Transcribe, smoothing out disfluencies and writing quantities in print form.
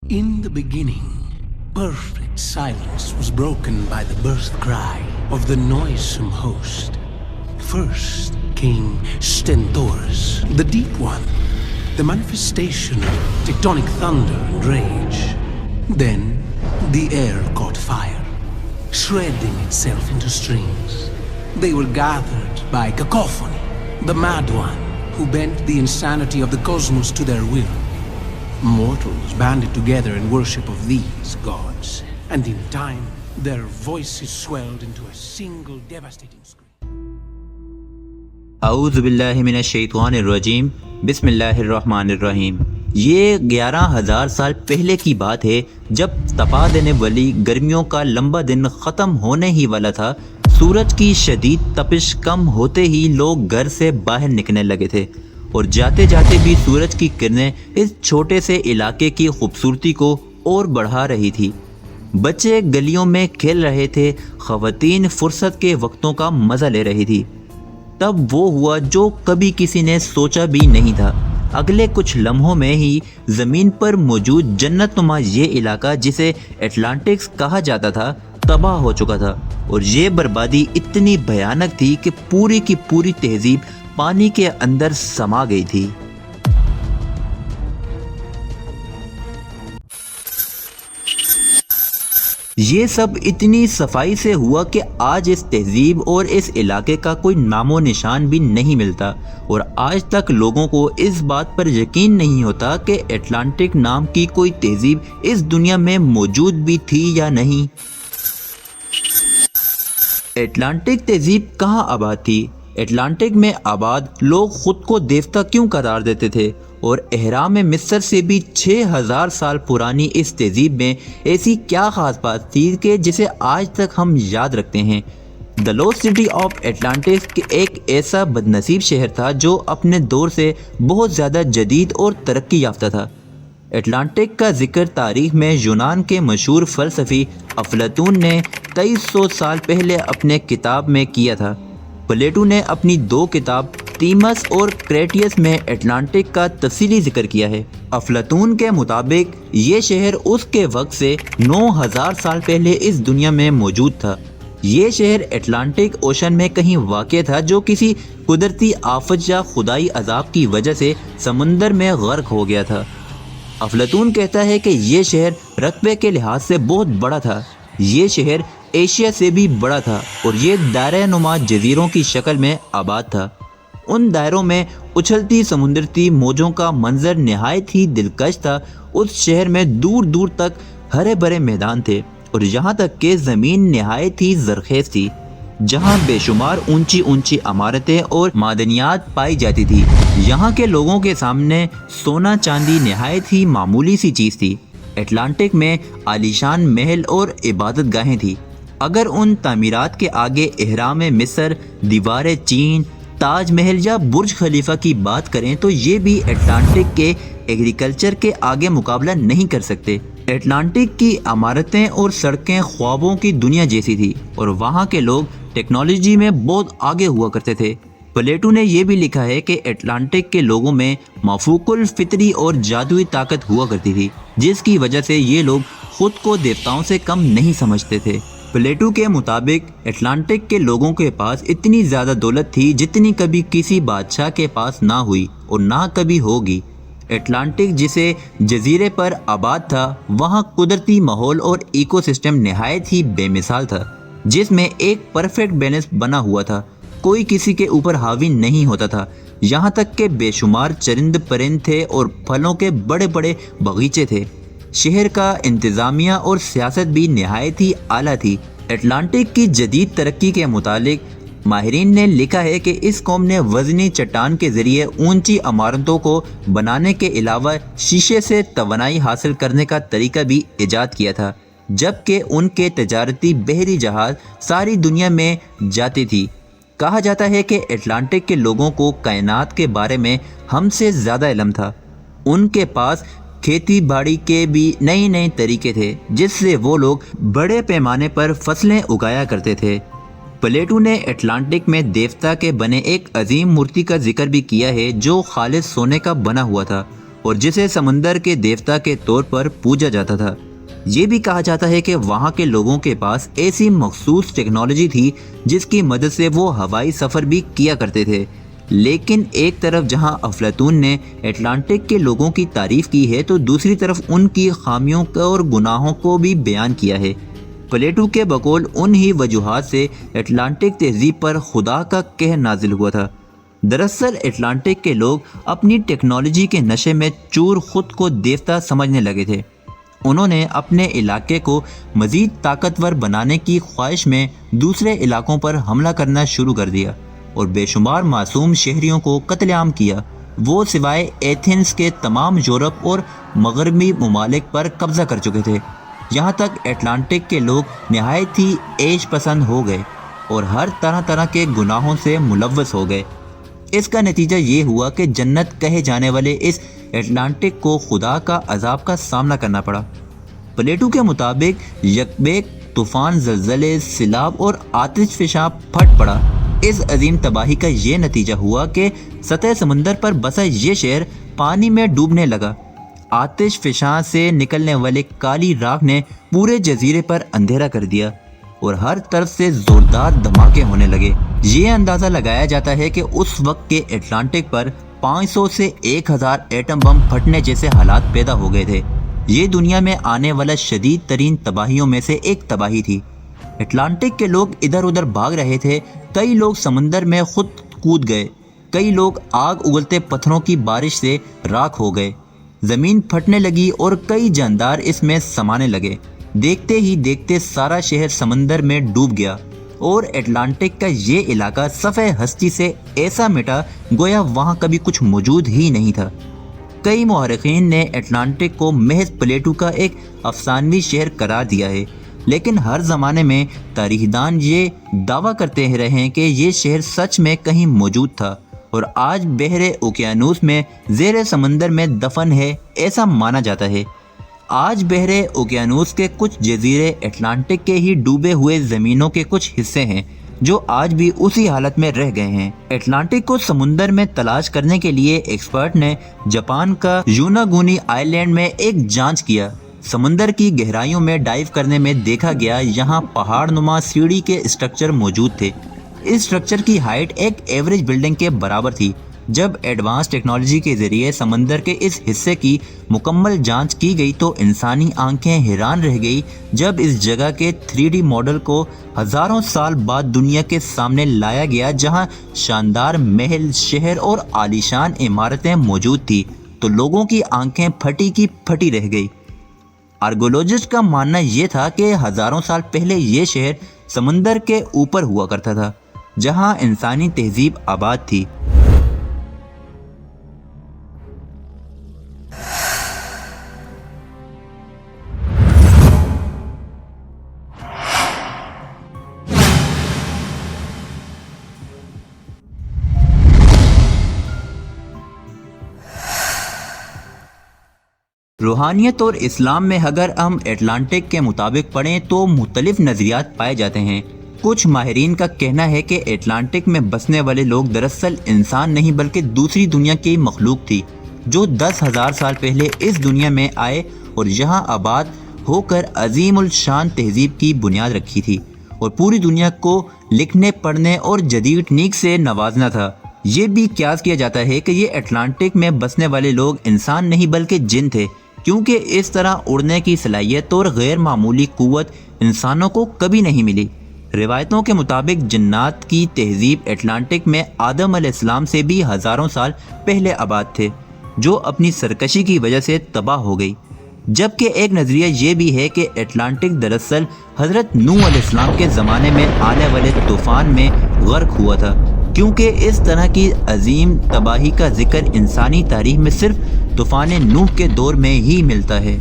In the beginning, perfect silence was broken by the birth cry of the noisome host. First came Stentorus, the Deep One, the manifestation of tectonic thunder and rage. Then the air caught fire, shredding itself into strings. They were gathered by Cacophony, the Mad One, who bent the insanity of the cosmos to their will. Mortals banded together in worship of these gods, and in time, their voices swelled into a single devastating scream. اعوذ باللہ من الشیطان الرجیم، بسم اللہ الرحمن الرحیم۔ یہ 11,000 سال پہلے کی بات ہے، جب تپا دینے والی گرمیوں کا لمبا دن ختم ہونے ہی والا تھا۔ سورج کی شدید تپش کم ہوتے ہی لوگ گھر سے باہر نکلنے لگے تھے، اور جاتے جاتے بھی سورج کی کرنیں اس چھوٹے سے علاقے کی خوبصورتی کو اور بڑھا رہی تھی۔ بچے گلیوں میں کھیل رہے تھے، خواتین فرصت کے وقتوں کا مزہ لے رہی تھی۔ تب وہ ہوا جو کبھی کسی نے سوچا بھی نہیں تھا۔ اگلے کچھ لمحوں میں ہی زمین پر موجود جنت نما یہ علاقہ، جسے اٹلانٹکس کہا جاتا تھا، تباہ ہو چکا تھا، اور یہ بربادی اتنی بھیانک تھی کہ پوری کی پوری تہذیب پانی کے اندر سما گئی تھی۔ یہ سب اتنی صفائی سے ہوا کہ آج اس تہذیب اور اس علاقے کا کوئی نام و نشان بھی نہیں ملتا، اور آج تک لوگوں کو اس بات پر یقین نہیں ہوتا کہ اٹلانٹک نام کی کوئی تہذیب اس دنیا میں موجود بھی تھی یا نہیں۔ اٹلانٹک تہذیب کہاں آباد تھی؟ اٹلانٹک میں آباد لوگ خود کو دیوتا کیوں قرار دیتے تھے؟ اور اہرام مصر سے بھی 6,000 سال پرانی اس تہذیب میں ایسی کیا خاص بات تھی کہ جسے آج تک ہم یاد رکھتے ہیں؟ دی لوسٹ سٹی آف اٹلانٹس ایک ایسا بدنصیب شہر تھا جو اپنے دور سے بہت زیادہ جدید اور ترقی یافتہ تھا۔ اٹلانٹک کا ذکر تاریخ میں یونان کے مشہور فلسفی افلاطون نے 2300 سال پہلے اپنے کتاب میں کیا تھا۔ پلیٹو نے اپنی 2 کتاب تیمس اور کریٹیس میں اٹلانٹک کا تفصیلی ذکر کیا ہے۔ افلاطون کے مطابق یہ شہر اس کے وقت سے 9,000 سال پہلے اس دنیا میں موجود تھا۔ یہ شہر اٹلانٹک اوشن میں کہیں واقع تھا، جو کسی قدرتی آفت یا خدائی عذاب کی وجہ سے سمندر میں غرق ہو گیا تھا۔ افلاطون کہتا ہے کہ یہ شہر رقبے کے لحاظ سے بہت بڑا تھا۔ یہ شہر ایشیا سے بھی بڑا تھا، اور یہ دائرہ نما جزیروں کی شکل میں آباد تھا۔ ان دائروں میں اچھلتی سمندری موجوں کا منظر نہایت ہی دلکش تھا۔ اس شہر میں دور دور تک ہرے بھرے میدان تھے، اور یہاں تک کہ زمین نہایت ہی زرخیز تھی، جہاں بے شمار اونچی اونچی عمارتیں اور معدنیات پائی جاتی تھی۔ یہاں کے لوگوں کے سامنے سونا چاندی نہایت ہی معمولی سی چیز تھی۔ اٹلانٹک میں عالیشان محل اور عبادت گاہیں تھیں۔ اگر ان تعمیرات کے آگے اہرام مصر، دیوار چین، تاج محل یا برج خلیفہ کی بات کریں تو یہ بھی اٹلانٹک کے ایگریکلچر کے آگے مقابلہ نہیں کر سکتے۔ اٹلانٹک کی عمارتیں اور سڑکیں خوابوں کی دنیا جیسی تھی، اور وہاں کے لوگ ٹیکنالوجی میں بہت آگے ہوا کرتے تھے۔ پلیٹو نے یہ بھی لکھا ہے کہ اٹلانٹک کے لوگوں میں مافوق الفطری اور جادوئی طاقت ہوا کرتی تھی، جس کی وجہ سے یہ لوگ خود کو دیوتاؤں سے کم نہیں سمجھتے تھے۔ پلیٹو کے مطابق اٹلانٹک کے لوگوں کے پاس اتنی زیادہ دولت تھی جتنی کبھی کسی بادشاہ کے پاس نہ ہوئی اور نہ کبھی ہوگی۔ اٹلانٹک جسے جزیرے پر آباد تھا، وہاں قدرتی ماحول اور ایکو سسٹم نہایت ہی بے مثال تھا، جس میں ایک پرفیکٹ بیلنس بنا ہوا تھا۔ کوئی کسی کے اوپر حاوی نہیں ہوتا تھا، یہاں تک کہ بے شمار چرند پرند تھے اور پھلوں کے بڑے بڑے باغیچے تھے۔ شہر کا انتظامیہ اور سیاست بھی نہایت ہی اعلیٰ تھی۔ اٹلانٹک کی جدید ترقی کے متعلق ماہرین نے لکھا ہے کہ اس قوم نے وزنی چٹان کے ذریعے اونچی عمارتوں کو بنانے کے علاوہ شیشے سے توانائی حاصل کرنے کا طریقہ بھی ایجاد کیا تھا، جبکہ ان کے تجارتی بحری جہاز ساری دنیا میں جاتی تھی۔ کہا جاتا ہے کہ اٹلانٹک کے لوگوں کو کائنات کے بارے میں ہم سے زیادہ علم تھا۔ ان کے پاس کھیتی باڑی کے بھی نئے طریقے تھے، جس سے وہ لوگ بڑے پیمانے پر فصلیں اگایا کرتے تھے۔ پلیٹو نے اٹلانٹک میں دیوتا کے بنے ایک عظیم مورتی کا ذکر بھی کیا ہے جو خالص سونے کا بنا ہوا تھا، اور جسے سمندر کے دیوتا کے طور پر پوجا جاتا تھا۔ یہ بھی کہا جاتا ہے کہ وہاں کے لوگوں کے پاس ایسی مخصوص ٹیکنالوجی تھی جس کی مدد سے وہ ہوائی سفر بھی کیا کرتے تھے۔ لیکن ایک طرف جہاں افلاطون نے اٹلانٹک کے لوگوں کی تعریف کی ہے تو دوسری طرف ان کی خامیوں اور گناہوں کو بھی بیان کیا ہے۔ پلیٹو کے بقول انہی وجوہات سے اٹلانٹک تہذیب پر خدا کا قہر نازل ہوا تھا۔ دراصل اٹلانٹک کے لوگ اپنی ٹیکنالوجی کے نشے میں چور خود کو دیوتا سمجھنے لگے تھے۔ انہوں نے اپنے علاقے کو مزید طاقتور بنانے کی خواہش میں دوسرے علاقوں پر حملہ کرنا شروع کر دیا اور بے شمار معصوم شہریوں کو قتل عام کیا۔ وہ سوائے ایتھنز کے تمام یورپ اور مغربی ممالک پر قبضہ کر چکے تھے، یہاں تک اٹلانٹک کے لوگ نہایت ہی عیش پسند ہو گئے اور ہر طرح کے گناہوں سے ملوث ہو گئے۔ اس کا نتیجہ یہ ہوا کہ جنت کہے جانے والے اس اٹلانٹک کو خدا کا عذاب کا سامنا کرنا پڑا۔ پلیٹو کے مطابق یکبیک طوفان، زلزلے، سیلاب اور آتش فشاں پھٹ پڑا۔ اس عظیم تباہی کا یہ نتیجہ ہوا کہ سطح سمندر پر بسا یہ شہر پانی میں ڈوبنے لگا۔ آتش فشاں سے نکلنے والے کالی راکھ نے پورے جزیرے پر اندھیرا کر دیا اور ہر طرف سے زوردار دھماکے ہونے لگے۔ یہ اندازہ لگایا جاتا ہے کہ اس وقت کے اٹلانٹک پر 500 سے 1000 ایٹم بم پھٹنے جیسے حالات پیدا ہو گئے تھے۔ یہ دنیا میں آنے والا شدید ترین تباہیوں میں سے ایک تباہی تھی۔ اٹلانٹک کے لوگ ادھر ادھر بھاگ رہے تھے، کئی لوگ سمندر میں خود کود گئے، کئی لوگ آگ اگلتے پتھروں کی بارش سے راکھ ہو گئے، زمین پھٹنے لگی اور کئی جاندار اس میں سمانے لگے۔ دیکھتے ہی دیکھتے سارا شہر سمندر میں ڈوب گیا اور اٹلانٹک کا یہ علاقہ صفحہ ہستی سے ایسا مٹا گویا وہاں کبھی کچھ موجود ہی نہیں تھا۔ کئی مورخین نے اٹلانٹک کو محض پلیٹو کا ایک افسانوی شہر قرار دیا ہے، لیکن ہر زمانے میں تاریخ دان یہ دعویٰ کرتے رہے ہیں کہ یہ شہر سچ میں کہیں موجود تھا اور آج بحر اوقیانوس میں زیر سمندر میں دفن ہے، ایسا مانا جاتا ہے۔ آج بحر اوقیانوس کے کچھ جزیرے اٹلانٹک کے ہی ڈوبے ہوئے زمینوں کے کچھ حصے ہیں جو آج بھی اسی حالت میں رہ گئے ہیں۔ اٹلانٹک کو سمندر میں تلاش کرنے کے لیے ایکسپرٹ نے جاپان کا یوناگونی آئی لینڈ میں ایک جانچ کیا۔ سمندر کی گہرائیوں میں ڈائیو کرنے میں دیکھا گیا یہاں پہاڑ نما سیڑھی کے اسٹرکچر موجود تھے۔ اس اسٹرکچر کی ہائٹ ایک ایوریج بلڈنگ کے برابر تھی۔ جب ایڈوانس ٹیکنالوجی کے ذریعے سمندر کے اس حصے کی مکمل جانچ کی گئی تو انسانی آنکھیں حیران رہ گئی جب اس جگہ کے 3D ماڈل کو ہزاروں سال بعد دنیا کے سامنے لایا گیا، جہاں شاندار محل، شہر اور عالیشان عمارتیں موجود تھی تو لوگوں کی آنکھیں پھٹی کی پھٹی رہ گئی۔ آرگولوجسٹ کا ماننا یہ تھا کہ ہزاروں سال پہلے یہ شہر سمندر کے اوپر ہوا کرتا تھا جہاں انسانی تہذیب آباد تھی۔ روحانیت اور اسلام میں اگر ہم اٹلانٹک کے مطابق پڑھیں تو مختلف نظریات پائے جاتے ہیں۔ کچھ ماہرین کا کہنا ہے کہ اٹلانٹک میں بسنے والے لوگ دراصل انسان نہیں بلکہ دوسری دنیا کی مخلوق تھی جو 10,000 سال پہلے اس دنیا میں آئے اور یہاں آباد ہو کر عظیم الشان تہذیب کی بنیاد رکھی تھی اور پوری دنیا کو لکھنے پڑھنے اور جدید ٹیکنیک سے نوازنا تھا۔ یہ بھی قیاس کیا جاتا ہے کہ یہ اٹلانٹک میں بسنے والے لوگ انسان نہیں بلکہ جن تھے، کیونکہ اس طرح اڑنے کی صلاحیت اور غیر معمولی قوت انسانوں کو کبھی نہیں ملی۔ روایتوں کے مطابق جنات کی تہذیب اٹلانٹک میں آدم علیہ السلام سے بھی ہزاروں سال پہلے آباد تھے، جو اپنی سرکشی کی وجہ سے تباہ ہو گئی۔ جبکہ ایک نظریہ یہ بھی ہے کہ اٹلانٹک دراصل حضرت نوح علیہ السلام کے زمانے میں آنے والے طوفان میں غرق ہوا تھا، کیونکہ اس طرح کی عظیم تباہی کا ذکر انسانی تاریخ میں صرف طوفان نوح کے دور میں ہی ملتا ہے۔